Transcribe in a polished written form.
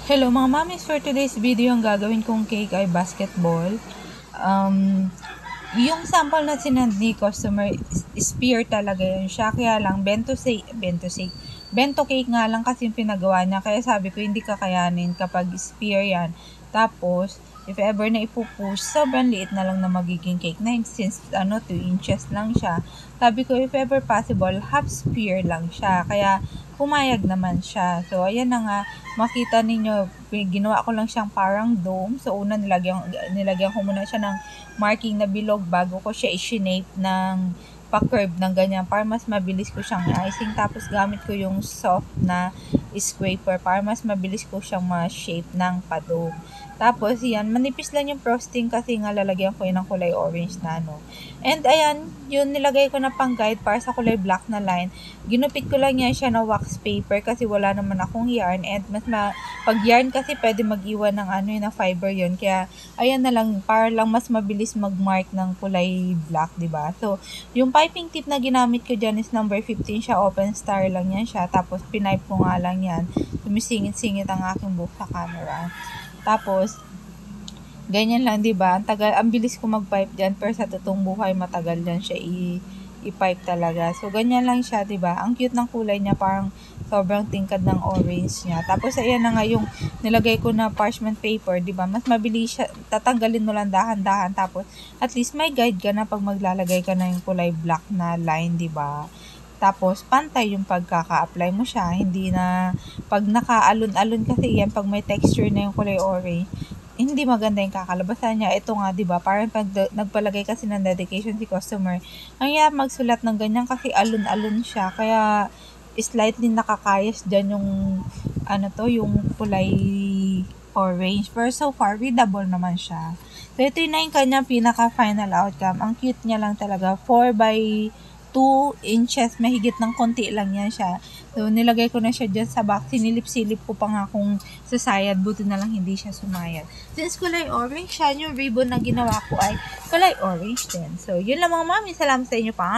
Hello mga mamis, for today's video ang gagawin kong cake ay basketball. Yung sample na sinend ni customer, spear talaga yun siya. Kaya lang, bento cake nga lang kasi yung pinagawa niya. Kaya sabi ko, hindi kakayanin kapag spear yan. Tapos, if ever na ipupush, sobrang liit na lang na magiging cake na since 2 inches lang siya. Sabi ko, if ever possible, half spear lang siya. Kaya, pumayag naman siya. So, ayan na nga, makita ninyo, ginawa ko lang siyang parang dome. So, una nilagyan ko muna siya ng marking na bilog bago ko siya i-shape ng pa-curve ng ganyan para mas mabilis ko siyang icing. Tapos, gamit ko yung soft na scraper para mas mabilis ko siyang ma-shape ng pa-dome. Tapos, yan, manipis lang yung frosting kasi nga lalagyan ko yun ng kulay orange na, no. And, ayan, yun, nilagay ko na pang guide para sa kulay black na line. Ginupit ko lang yan siya na wax paper kasi wala naman akong yarn. And, pag yarn kasi pwede mag-iwan ng na fiber yun. Kaya, ayan na lang, para lang mas mabilis mag-mark ng kulay black, diba? So, yung piping tip na ginamit ko dyan is number 15 siya. Open star lang yan siya. Tapos, pinipe ko nga lang yan. Sumisingit-singit ang aking buhok sa camera. Tapos, ganyan lang, diba? Ang bilis ko mag-pipe dyan, pero sa totoong buhay, matagal dyan siya i-pipe talaga. So, ganyan lang siya, diba? Ang cute ng kulay niya, parang sobrang tingkad ng orange niya. Tapos, ayan na nga yung nilagay ko na parchment paper, diba? Mas mabilis siya, tatanggalin mo lang dahan-dahan. Tapos, at least may guide ka na pag maglalagay ka na yung kulay black na line, diba? Tapos, pantay yung pagkaka-apply mo siya. Hindi na, pag naka-alon-alon kasi yan, pag may texture na yung kulay orange, hindi maganda yung kakalabasan niya. Ito nga, diba, parang pag nagpalagay kasi ng dedication si customer, ang hirap magsulat ng ganyan kasi alon-alon siya. Kaya, slightly nakakayas dyan yung, yung kulay orange. Pero so far, readable naman siya. So, ito yung kanyang pinaka-final outcome. Ang cute niya lang talaga. 4x2 inches, mahigit ng konti lang yan siya. So, nilagay ko na siya dyan sa box. Sinilip-silip ko pa nga kung sasayad. Buti na lang hindi siya sumayad. Since kulay orange siya, yung ribbon na ginawa ko ay kulay orange din. So, yun lang mga mami. Salamat sa inyo pa.